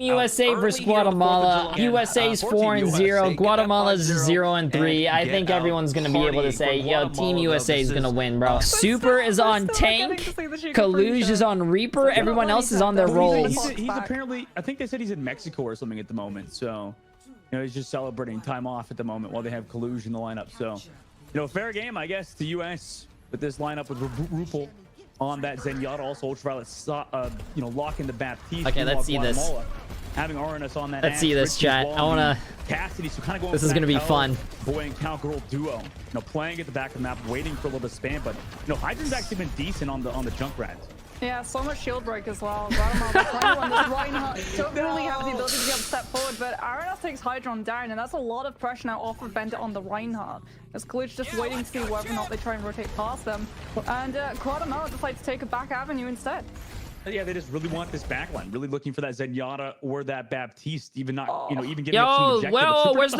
USA versus Guatemala. USA's 4-0. Guatemala's 0-3. I think everyone's gonna be able to say, yo, Team USA is gonna win, bro. Super is on Tank. Kaluge is on Reaper. Everyone else is on their rolls. He's apparently, I think they said he's in Mexico or something at the moment. So, you know, he's just celebrating time off at the moment while they have Kaluge in the lineup. So, you know, fair game, I guess, to US with this lineup with Rupel on that Zenyatta, also Ultraviolet, you know, locking the Baptiste. Okay, let's see this. Having RNS on that. Let's see this, chat. I wanna. Cassidy, so kind of going. This is gonna be fun. Boy and cowgirl duo. You know, playing at the back of the map, waiting for a little bit of spam, but you know, Hydra's actually been decent on the Junkrat. Yeah, so much shield break as well. Reinhardt don't really have the ability to be able to step forward, but RNS takes Hydron down, and that's a lot of pressure now off of Bendit on the Reinhardt. As Glitch just waiting to see whether or not they try and rotate past them. And Guatemala decides to take a back avenue instead. Yeah, they just really want this backline, really looking for that Zenyatta or that Baptiste, even not, you know, even getting some objective. Well, where's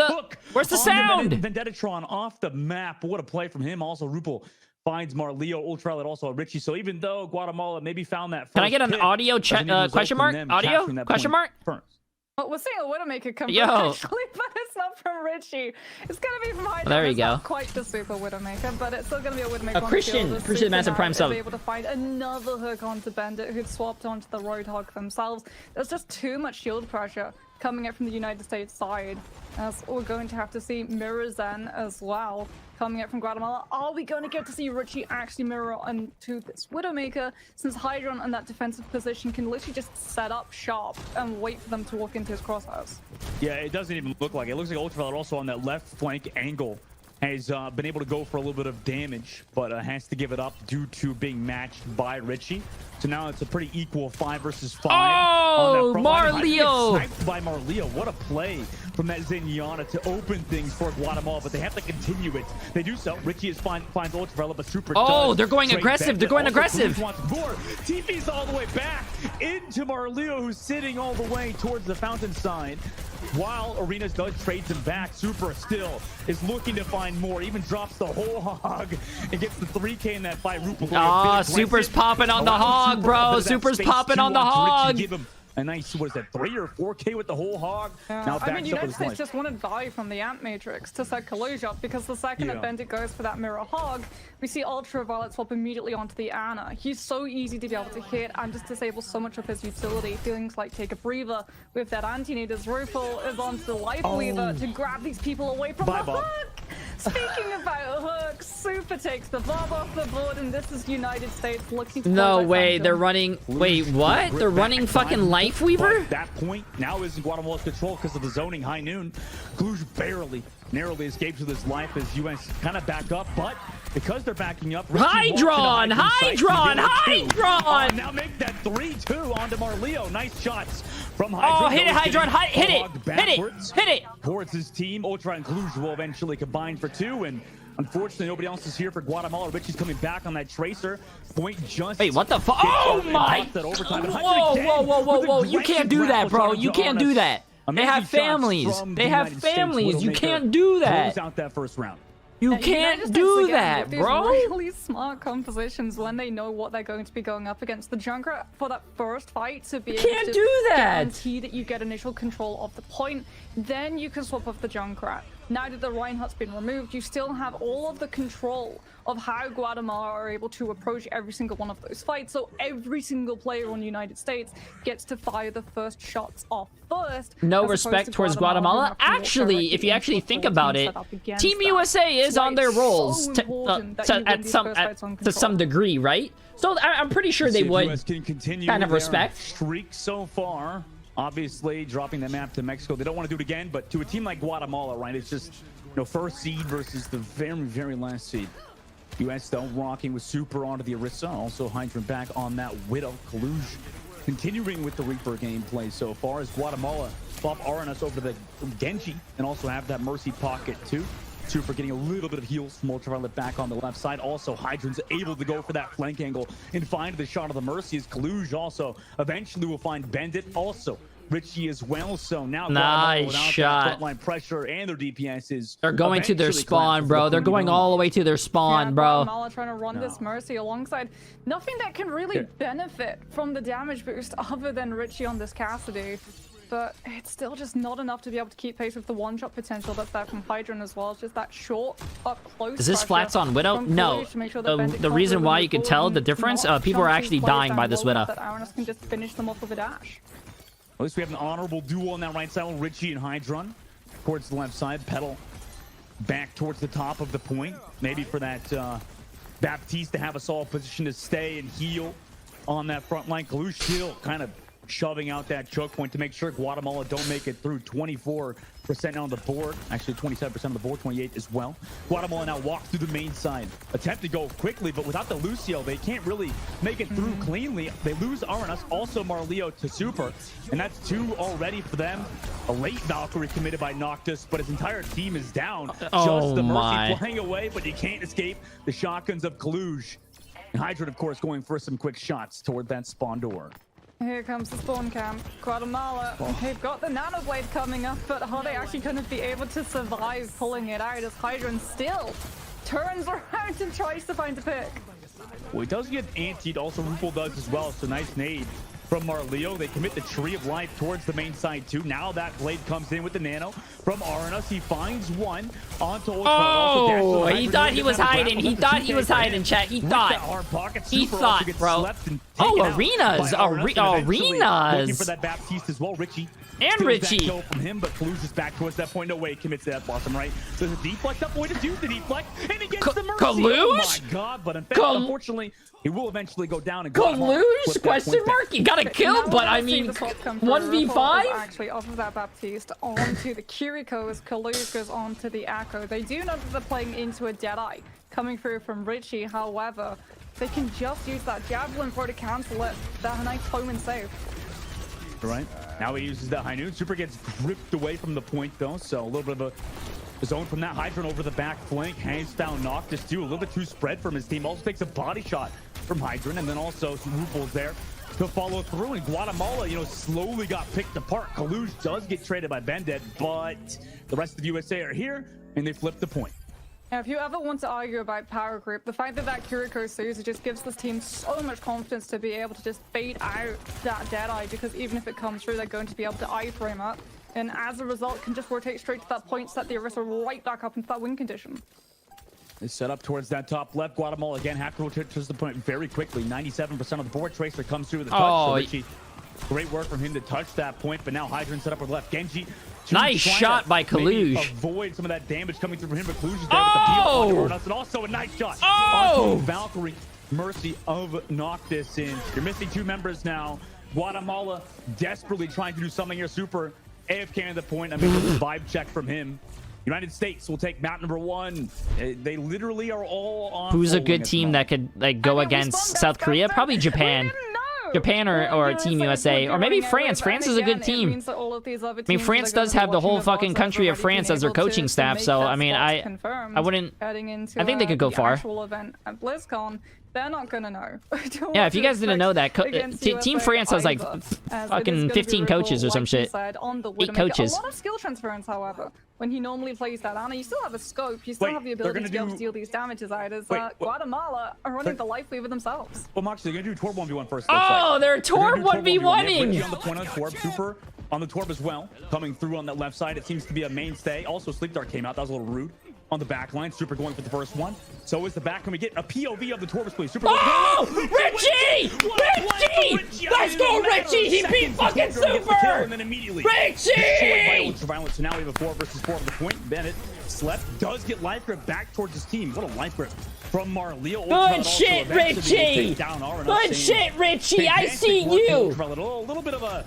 the sound? Vendettatron off the map. What a play from him. Also, Rupel finds Marleo, Ultraviolet, also a Richie. So even though Guatemala maybe found that first Can I get an audio question mark? Audio question mark? First. Well, we're seeing a Widowmaker come Yo. from actually, but it's not from Richie. It's gonna be from Hydra. There you It's go. not quite the super Widowmaker, but it's still gonna be a Widowmaker. Christian, appreciate the massive prime sub. Be able to find another hook onto Bendit, who'd swapped onto the Roadhog themselves. There's just too much shield pressure coming up from the United States side. As we're going to have to see mirrors then as well coming up from Guatemala. Are we going to get to see Richie actually mirror onto this Widowmaker, since Hydron in that defensive position can literally just set up sharp and wait for them to walk into his crosshairs? Yeah, it doesn't even look like it. It looks like Ultraviolet also on that left flank angle has been able to go for a little bit of damage, but has to give it up due to being matched by Richie. So now it's a pretty equal 5 versus 5. Oh, Marleo! Sniped by Marleo. What a play from that Zenyatta to open things for Guatemala, but they have to continue it. They do so. Richie finds Ultraviolet, but Super Oh, does. they're going Trade aggressive. back. They're going Also, aggressive. Cruz wants more. TP's all the way back into Marleo, who's sitting all the way towards the fountain side. While Arenas does trades him back, Super still is looking to find more. Even drops the whole hog and gets the 3K in that fight. Ah, Super's popping on the hog, bro. Super's popping on the hog. Give him a nice, what is that, 3 or 4K with the whole hog? Now I mean, United States just wanted value from the Amp Matrix to set Kaluge up, because the second that Bendit goes for that mirror hog, we see Ultraviolet swap immediately onto the Ana. He's so easy to be able to hit and just disable so much of his utility. Things like take a breather with that anti-nade. Rufal is onto the Life Weaver to grab these people away from the hook. Speaking about hooks, Super takes the Bob off the board, and this is United States looking for No way, they're running. Wait, what? They're running fucking Life Weaver? But that point now is in Guatemala's control because of the zoning. High noon. Kaluge barely, narrowly escapes with his life as US kind of back up, but because they're backing up, Hydron! Now make that 3-2 onto Marleo. Nice shots from Hydron. Oh, hit it, Hydron! Hit it! Hit it! Towards his team. Ultra and Kaluge will eventually combine for 2, and unfortunately, nobody else is here for Guatemala. Richie's coming back on that tracer. Point just. Wait, what the fuck? Oh my! Whoa! You can't do that, bro. You can't do that. They have families. They have families. You can't do that. Close out that first round. You can't do that, bro. Really smart compositions when they know what they're going to be going up against. The Junkrat for that first fight to be able to guarantee that you get initial control of the point, then you can swap off the Junkrat. Now that the Reinhardt's been removed, you still have all of the control of how Guatemala are able to approach every single one of those fights. So every single player on the United States gets to fire the first shots off first. No respect towards Guatemala. Actually, if you actually think about it, Team USA is on their rolls to some degree, right? So I'm pretty sure they would kind of respect. Streak so far. Obviously, dropping the map to Mexico. They don't want to do it again, but to a team like Guatemala, right? It's just, you know, first seed versus the very, very last seed. US though rocking with Super onto the Orisa. Also Hydron back on that Widow. Kaluge continuing with the Reaper gameplay so far as Guatemala swap RNS over to the Genji and also have that Mercy pocket too. Super getting a little bit of heals from Ultraviolet back on the left side. Also, Hydron's able to go for that flank angle and find the shot of the Mercy as Kaluge also eventually will find Bendit. Also, Richie as well. So now nice shot. Frontline pressure and their DPS is. They're going to their spawn, bro. They're going all the way to their spawn, bro. Guatemala trying to run this Mercy alongside nothing that can really benefit from the damage boost other than Richie on this Cassidy. but it's still just not enough to be able to keep pace with the one-shot potential that's there from Hydran as well. It's just that short, up-close. Is this flats on Widow? No. The reason why you could tell the difference, people are actually dying by this Widow. That Aranas can just finish them off with a dash. At least we have an honorable duel on that right side. Richie and Hydran towards the left side. Petal back towards the top of the point. Maybe for that Baptiste to have a solid position to stay and heal on that front line. Kalush still kind of shoving out that choke point to make sure Guatemala don't make it through. 24% on the board, actually 27% on the board, 28 as well. Guatemala now walks through the main side, attempt to go quickly, but without the Lucio, they can't really make it through cleanly. They lose Aranas, also Marleo to Super, and that's 2 already for them. A late Valkyrie committed by Noctis, but his entire team is down. Just the Mercy flying away, but you can't escape the shotguns of Kalush. And Hydran, of course, going for some quick shots toward that spawn door. Here comes the spawn camp. Guatemala, they've got the nano blade coming up, but are they actually going to be able to survive pulling it out as Hydran still turns around and tries to find a pick? Well, he does get antied, also Rupel does as well, so nice nade from Marleo. They commit the Tree of Life towards the main side too. Now that blade comes in with the nano from Aranas. He finds one onto Oh, he thought he was hiding. He thought he was hiding, chat. He thought. He thought, bro. Oh, Arenas. Arenas. Looking for that Baptiste as well. Richie. And Richie. Kill from him, but Kalush is back towards that point. No way he commits that blossom, right? There's a deflect up, way to do the deflect, and he gets the Mercy. Kalush? Oh my god, but unfortunately, he will eventually go down and Kalush? Question mark? He got a kill, but I mean, 1v5? Actually, off of that Baptiste onto the Kiriko as Kalush goes onto the Echo. They do know that they're playing into a Deadeye coming through from Richie. However, they can just use that Javelin for to cancel it. That nice Foeman save. Right. Now he uses the high noon. Super gets gripped away from the point though, so a little bit of a zone from that. Hydran over the back flank, hangs down Noctis too. A little bit too spread from his team. Also takes a body shot from Hydran, and then also some Rupels there to follow through. And Guatemala, you know, slowly got picked apart. Kalush does get traded by Bended, but the rest of USA are here and they flip the point. Now, if you ever want to argue about power group, the fact that Kiriko Suzu just gives this team so much confidence to be able to just bait out that Deadeye, because even if it comes through, they're going to be able to iframe up, and as a result can just rotate straight to that point, set the Orisa right back up into that win condition. They set up towards that top left. Guatemala again have to rotate to the point very quickly. 97% of the board. Tracer comes through with a touch. So Richie, great work from him to touch that point, but now Hydran set up with left. Genji. Nice shot by Kalush. Avoid some of that damage coming through from him, but Kalush is there with the peel and also a nice shot onto Valkyrie. Mercy of Noctis in. You're missing 2 members now. Guatemala desperately trying to do something here. Super AFK at the point. I mean, a vibe check from him. United States will take map number 1. They literally are all on. Who's a good team that could like go against South Korea? Probably Japan. Japan or Team USA, or maybe France. France is a good team. I mean, France does have the whole fucking country of France as their coaching staff, so I mean, I wouldn't. I think they could go far. They're not gonna know. Yeah, if you guys didn't know that, Team France has like fucking 15 coaches or some shit. 8 coaches. A lot of skill transference, however. When he normally plays that Ana, you still have a scope. You still have the ability to be able to deal these damages out as Guatemala are running the life weaver themselves. Well, Moxie, they're gonna do Torb 1v1 first. Oh, they're Torb 1v1ing! On the point on Torb, Super on the Torb as well. Coming through on that left side, it seems to be a mainstay. Also, Sleep Dart came out. That was a little rude. On the back line, Super going for the first one. So is the back. Can we get a POV of the Torb, please? Super. Oh, Richie! Richie! Let's go, Richie! He beat fucking Super! And then immediately, Richie! Violence. So now we have a 4 versus 4 of the point. Bennett slept, does get life grip back towards his team. What a life grip from Marleo. Good shit, Richie! Good shit, Richie! I see you! A little bit of a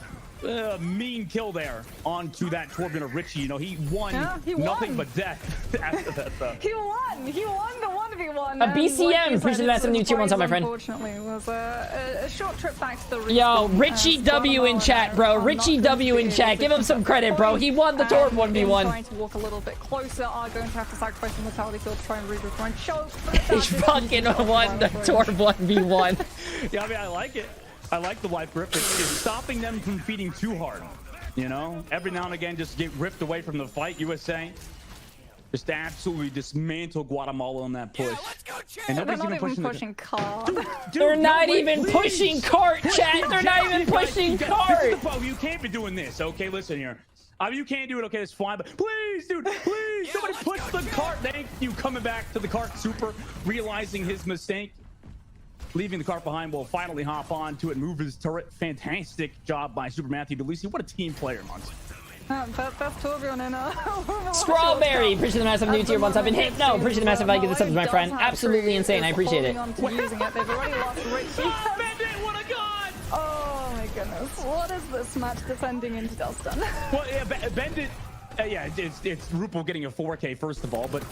mean kill there onto that Torbjorn of Richie. You know, he won nothing but death after that, though. He won the 1v1. A BCM! Appreciate that, some new tier 1s on my friend. Unfortunately, it was a short trip back to the Yo, Richie W in chat, bro. Richie W in chat. Give him some credit, bro. He won the Torb 1v1. Trying to walk a little bit closer, are going to have to sacrifice the mortality field to try and regroup and choke. He fucking won the Torb 1v1. Yeah, I mean, I like it. I like the life grip. It's stopping them from feeding too hard. You know, every now and again, just get ripped away from the fight. USA Just absolutely dismantle Guatemala on that push. And They're nobody's not even even pushing card. They're not even pushing cart, chat. They're not even pushing cart. You can't be doing this. Okay, listen here. I mean, you can't do it. Okay, that's fine. But please, dude, please, somebody push the cart. Thank you. Coming back to the cart, Super, realizing his mistake. Leaving the cart behind will finally hop on to it, move his turret. Fantastic job by Super Matthew Delisi. What a team player, Monty. That's Torbjorn in a Strawberry, appreciate the massive new tier 1 sub and hit. No, appreciate the massive value. Give the subs, my friend. Absolutely insane. I appreciate it. They've already lost Richie. What a god! Oh my goodness. What is this match descending into, Dustin? Well, yeah, Bendit. Yeah, it's Rupel getting a 4K first of all, but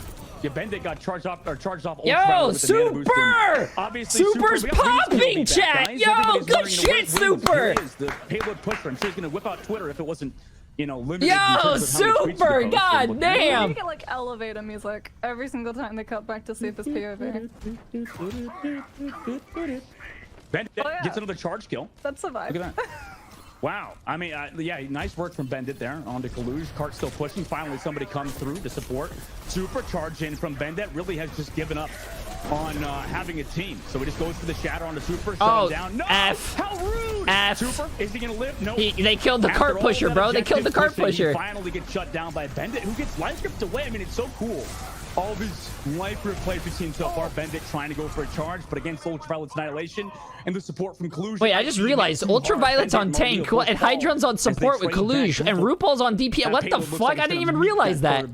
yeah, Bendit got charged off Yo, Super! Obviously, Super's popping, chat. Yo, good shit, Super. The payload pusher. I'm sure he's gonna whip out Twitter if it wasn't, you know, limited. Yo, Super! God damn! You get like elevator music every single time they cut back to see this POV. Bendit gets another charge kill. That's survived. Look at that. Wow. I mean, yeah, nice work from Bendit there. On to Kaluge. Cart still pushing. Finally, somebody comes through to support. Super charge in from Bendit. Really has just given up on having a team. So he just goes for the shatter on the Super. Shut him down. No! F. How rude! F. Super, is he going to live? No. They killed the cart pusher, bro. They killed the cart pusher. He finally gets shut down by Bendit, who gets life ripped away. I mean, it's so cool. All these life rip plays we've seen so far. Bendit trying to go for a charge, but against Ultraviolet's Annihilation and the support from Kaluge. Wait, I just realized Ultraviolet's on tank and Hydron's on support with Kaluge and RuPaul's on DPS. What the fuck? I didn't even realize that.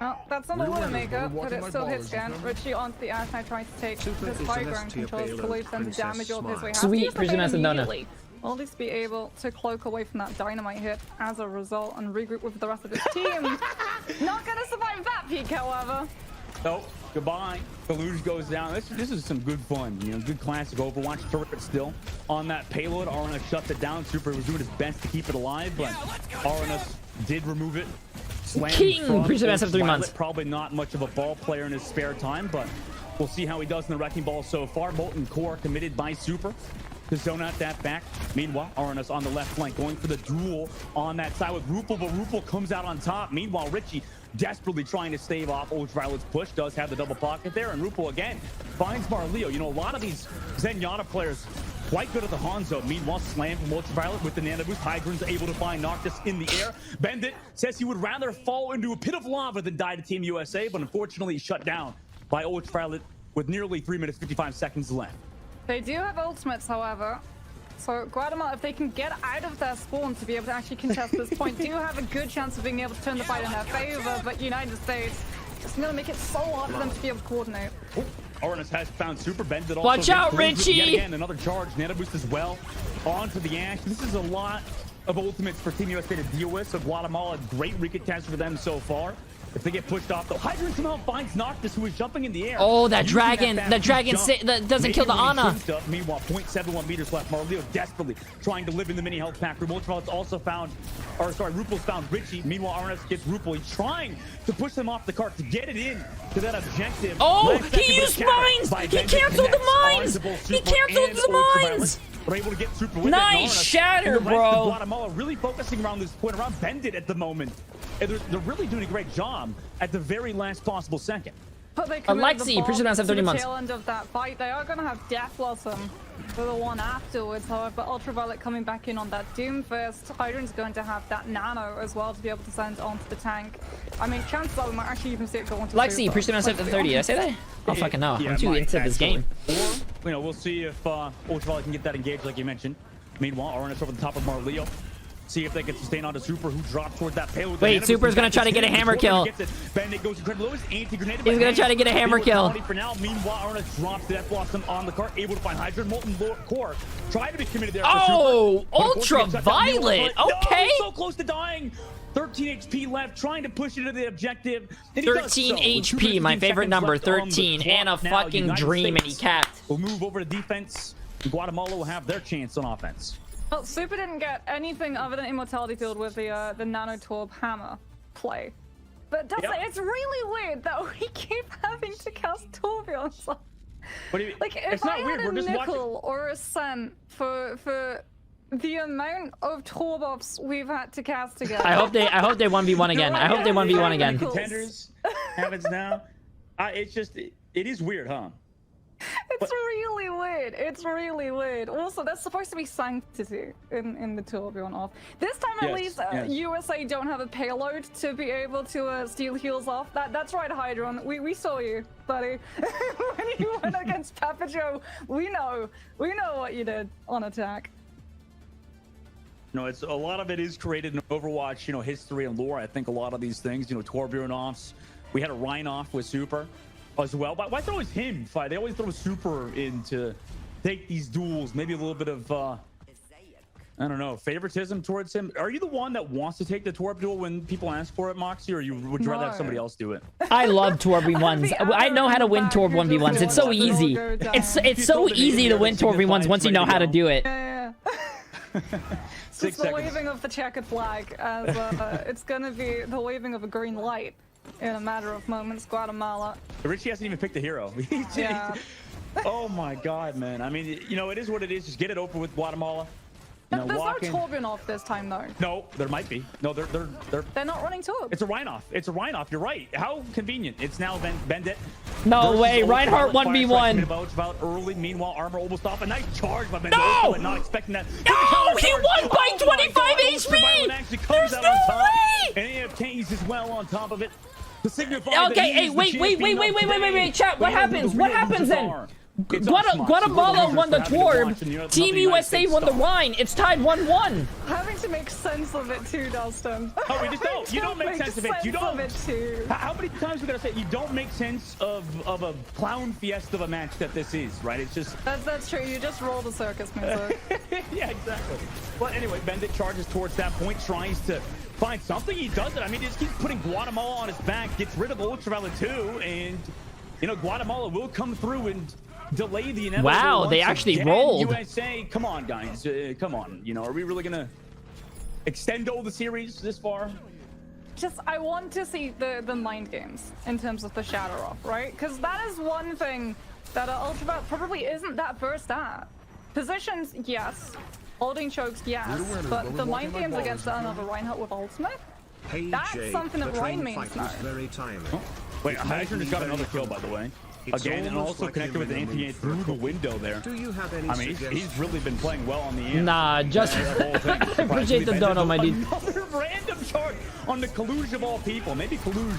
Well, that's not a Widowmaker, but it still hits again. Richie onto the outside trying to take his high ground controls. Kaluge then to damage all his way. Sweet, Prisoners Donna. Will at least be able to cloak away from that dynamite hit as a result and regroup with the rest of his team. Not gonna survive that peak, however. Oh, goodbye. Kaluge goes down. This is some good fun. You know, good classic Overwatch turret still on that payload. RNS shut it down. Super was doing his best to keep it alive, but RNS did remove it. King, appreciate that 3 months. Probably not much of a ball player in his spare time, but we'll see how he does in the Wrecking Ball so far. Molten Core committed by Super to zone out that back. Meanwhile, RNS on the left flank going for the duel on that side with Rupel, but Rupel comes out on top. Meanwhile, Richie desperately trying to stave off Ultraviolet's push, does have the double pocket there, and Rupel again finds Marleo. You know, a lot of these Zenyatta players quite good at the Hanzo. Meanwhile, slam from Ultraviolet with the nano boost. Hydron's able to find Noctis in the air. Bendit says he would rather fall into a pit of lava than die to Team USA, but unfortunately he's shut down by Ultraviolet with nearly 3 minutes 55 seconds left. They do have ultimates, however. So Guatemala, if they can get out of their spawn to be able to actually contest this point, do have a good chance of being able to turn the fight in their favor. But United States just going to make it so hard for them to be able to coordinate. RNS has found Super Bendit. Watch out, Richie! Yet again, another charge. Nano boost as well. On to the Ash. This is a lot of ultimates for Team USA to deal with. So Guatemala, great recontest for them so far. If they get pushed off, though, Hydron somehow finds Noctis, who is jumping in the air. Oh, that dragon that doesn't kill the Ana. Meanwhile, 0.71 meters left. Marleo desperately trying to live in the mini health pack room. Ultraviolet's also found, or sorry, Rupel's found Richie. Meanwhile, RNS gets Rupel. He's trying to push them off the cart to get it in to that objective. Oh, he used mines! He canceled the mines! He canceled the mines! We're able to get Super with nice shatter, bro. Guatemala really focusing around this point, around Bendit at the moment. And they're really doing a great job at the very last possible second. But they Alexi, appreciate that 30 months. Tail end of that fight, they are going to have Death Blossom for the one afterwards. However, Ultraviolet coming back in on that Doomfist. Hydron's going to have that Nano as well to be able to send onto the tank. I mean, chances are we might actually even see it go onto Lexi, appreciate that 30. Did I say that? I don't fucking know. I'm too into this game. Or, you know, we'll see if Ultraviolet can get that engaged like you mentioned. Meanwhile, RNS over the top of Marleo. See if they can sustain onto Super, who dropped toward that payload. Wait, Super's gonna try to get a hammer kill. Bandit goes incredible. Anti-grenade. He's gonna try to get a hammer kill. For now, meanwhile, RNS drops the Death Blossom on the cart, able to find Hydra. Molten Core trying to be committed there. Oh, Ultraviolet. Okay. So close to dying. 13 HP left, trying to push it to the objective. 13 HP, my favorite number, 13, and a fucking dream, and he capped. We'll move over to defense. Guatemala will have their chance on offense. Well, Super didn't get anything other than Immortality Field with the Nanotorb hammer play. But it's really weird that we keep having to cast Torbjorn. What do you mean? Like, if I had a nickel or a cent for The amount of tour buffs we've had to cast together. I hope they 1v1 again. I hope they 1v1 again. Contenders habits now. It's just it is weird, huh? It's really weird. It's really weird. Also, there's supposed to be sanctity in the tourbillon off. This time, at least, USA don't have a payload to be able to steal heals off. That's right, Hydron. We saw you, buddy. When you went against Papa Joe, we know what you did on attack. No, it's a lot of it is created in Overwatch, history and lore. I think a lot of these things, tourbillon offs. We had a Rhine off with Super as well. But why throw him fight? They always throw Super in to take these duels. Maybe a little bit of, I don't know, favoritism towards him. Are you the one that wants to take the Torb duel when people ask for it, Moxie, or would you rather have somebody else do it? I love Torb v1s. I know how to win Torb 1v1s. It's so easy. It's so easy to win Torb v1s once you know how to do it. Yeah. It's the waving of the checkered flag, as it's gonna be the waving of a green light in a matter of moments. Guatemala. Richie hasn't even picked a hero. Oh my God, man. I mean, it is what it is. Just get it over with, Guatemala. There's no tourbillon off this time, though. No, there might be. No, they're not running Torb. It's a Rhine off. It's a Rhine off. You're right. How convenient. It's now Bandit. No way. Reinhardt 1v1. About early. Meanwhile, armor almost off. A nice charge by Bandit. No! Not expecting that. No! He won by 25 HP! There's no way! And he have Kings as well on top of it. To signify okay, hey, wait, chat. What happens? What happens then? Guatemala won the Torb. Team USA won the Rhine. It's tied 1-1. Having to make sense of it too, Dustin. Oh, we just don't. You don't make sense of it. You don't. How many times we gotta say you don't make sense of a clown fiesta of a match that this is, right? It's just. That's true. You just roll the circus music. Yeah, exactly. But anyway, Bandit charges towards that point, tries to find something. He does it. I mean, he just keeps putting Guatemala on his back, gets rid of Ultraviolet too, and Guatemala will come through and delay the inevitable. Wow, they actually rolled. USA, come on, guys, come on. Are we really gonna extend the series this far? I want to see the mind games in terms of the shatter off, right? Because that is one thing that Ultraviolet probably isn't that versed at. Positions, yes. Holding chokes, yes. But the mind games against another Reinhardt with ultimate, that's something that Ryan means now. Wait, Hydron just got another kill, by the way. Again, and also connected with the NPA through the window there. I mean, he's really been playing well on the end. Nah, just appreciate the dono, my dude. Another random charge on the Kaluge of all people. Maybe Kaluge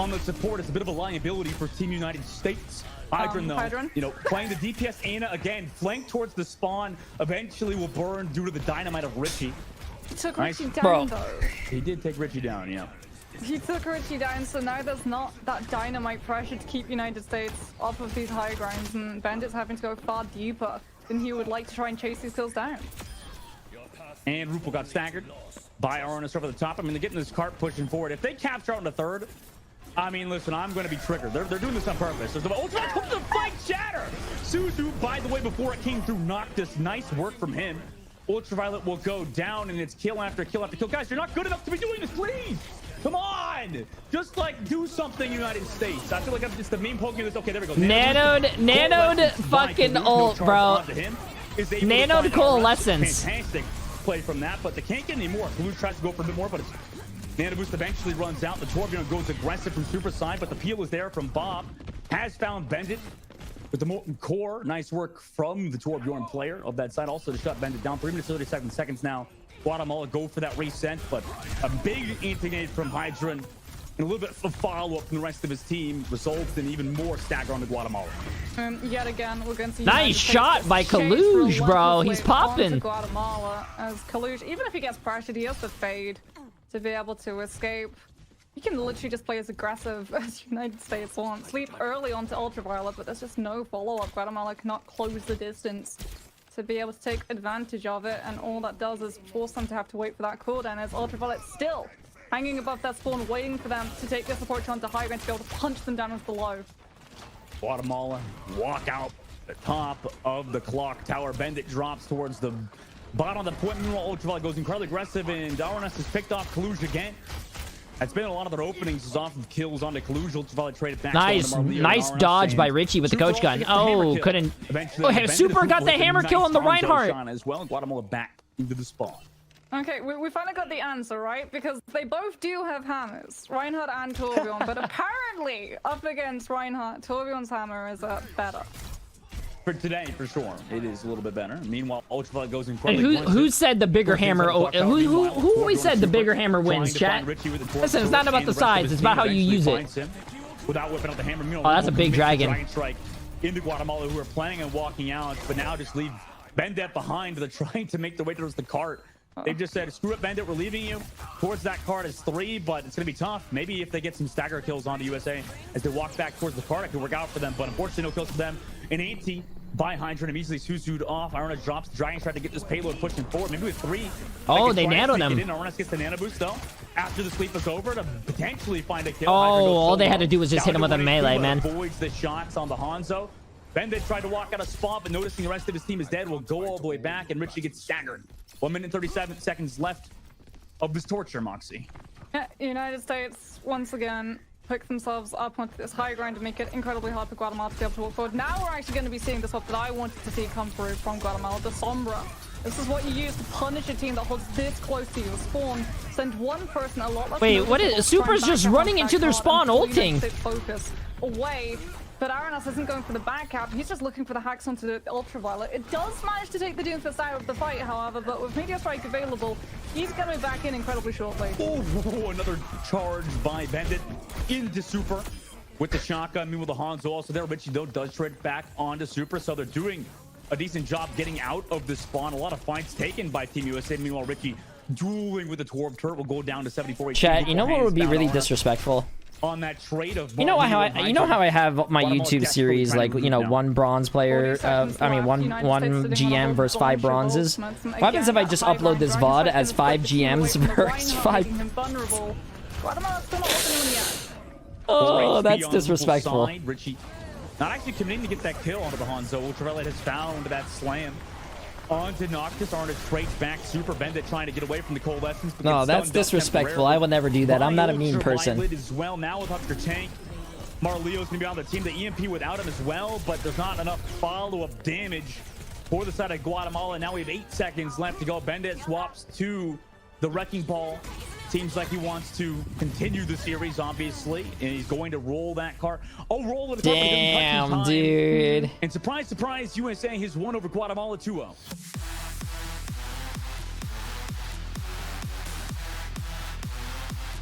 on the support is a bit of a liability for Team United States. Hydron, though, playing the DPS Ana again, flanked towards the spawn, eventually will burn due to the dynamite of Richie. He took Richie down, though. He did take Richie down, yeah. He took Richie down, so now there's not that dynamite pressure to keep United States off of these high grounds, and Bandit's having to go far deeper than he would like to try and chase these kills down. And Rupel got staggered by RNS over the top. I mean, they're getting this cart pushing forward. If they capture out in the third, I mean, listen, I'm going to be triggered. They're doing this on purpose. There's the Ultraviolet comes to fight Shatter. Suzu, by the way, before it came through, knocked this. Nice work from him. Ultraviolet will go down, and it's kill after kill after kill. Guys, you're not good enough to be doing this, please. Come on! Just do something, United States. I feel like I'm just the meme poking this. Okay, there we go. Nanoed fucking ult, bro. Nanoed coalescence. Fantastic play from that, but they can't get any more. Blue tries to go for a bit more, but it's Nano Boost eventually runs out. The tourbillon goes aggressive from Super side, but the peel is there from Bob. Has found Bandit with the molten core. Nice work from the tourbillon player of that side. Also to shut Bandit down. 3 minutes 37 seconds now. Guatemala go for that reset, but a big anti-nade from Hydron and a little bit of follow-up from the rest of his team results in even more stagger on the Guatemala. Yet again, we're going to see nice shot by Kaluge, bro. He's popping. Guatemala as Kaluge, even if he gets pressured, he has to fade to be able to escape. He can literally just play as aggressive as United States wants. Sleep early onto Ultraviolet, but there's just no follow-up. Guatemala cannot close the distance to be able to take advantage of it, and all that does is force them to have to wait for that cooldown as Ultraviolet still hanging above that spawn, waiting for them to take their support onto high ground to be able to punch them down with below. Guatemala walk out the top of the clock tower. Bandit drops towards the bottom of the point. Meanwhile, Ultraviolet goes incredibly aggressive, and Darwinus has picked off Kaluge again. It's been a lot of their openings is off of kills onto Kaluge. Ultraviolet traded back. Nice dodge by Richie with the coach gun. Oh, couldn't. Oh, Super got the hammer kill on the Reinhardt. As well. Guatemala back into the spawn. Okay, we finally got the answer, right? Because they both do have hammers, Reinhardt and Torbjorn, but apparently up against Reinhardt, Torbjorn's hammer is better. For today, for sure, it is a little bit better. Meanwhile, Ultraviolet goes in Hey, who said the bigger hammer? Who always said the bigger hammer wins, chat? Listen, it's not about the size, it's about how you use it. Without whipping out the hammer. Oh, that's a big dragon. Dragon strike into Guatemala, who are planning on walking out, but now just leave Bandit behind. They're trying to make their way towards the cart. They've just said, screw it, Bandit, we're leaving you. Towards that cart is 3, but it's going to be tough. Maybe if they get some stagger kills on the USA as they walk back towards the cart, it could work out for them. But unfortunately, no kills for them. An 80 by Hydra immediately Suzu'd off. Iona drops. The Dragon tried to get this payload pushing forward. Maybe with 3. Oh, they nanoed him. Iona gets the nano boost, though, after the sleep is over to potentially find a kill. Oh, all they had to do was just hit him with a melee, man. Avoids the shots on the Hanzo. Bandit tried to walk out of spawn, but noticing the rest of his team is dead, will go all the way back, and Richie gets staggered. 1 minute and 37 seconds left of this torture, Moxie. Yeah, United States, once again, pick themselves up onto this high ground to make it incredibly hard for Guatemala to be able to walk forward. Now we're actually going to be seeing the swap that I wanted to see come through from Guatemala, the Sombra. This is what you use to punish a team that holds this close to your spawn. Send one person a lot less. Wait, what is Super's just running into their spawn ulting? Focus away. But Aranas isn't going for the back cap. He's just looking for the hacks onto the Ultraviolet. It does manage to take the Doomfist out of the fight, however, but with Meteor Strike available, he's going to be back in incredibly shortly. Oh, another charge by Bandit into Super with the shotgun. Meanwhile, the Hanzo also there. Richie, though, does trade back onto Super, so they're doing a decent job getting out of the spawn. A lot of fights taken by Team USA. Meanwhile, Ricky dueling with the Torb turret will go down to 74. Chat, you know what would be really disrespectful? On that trade of how I have my YouTube series, like, you know, 1 bronze player, one GM versus 5 bronzes. What happens if I just upload this VOD as 5 GMs versus 5? Oh, that's disrespectful. Richie not actually committing to get that kill onto the Hanzo. Ultraviolet has found that slam onto Noctis. Arna trades back. Super Bandit trying to get away from the Coalescence. No, that's disrespectful. I will never do that. I'm not a mean person. As well. Now with Husker Tank, Marleo's gonna be on the team. The EMP without him as well, but there's not enough follow-up damage for the side of Guatemala. Now we have 8 seconds left to go. Bandit swaps to the Wrecking Ball. Seems like he wants to continue the series, obviously, and he's going to roll that car. Oh, roll it. Damn, dude. And surprise, surprise, USA has won over Guatemala 2-0.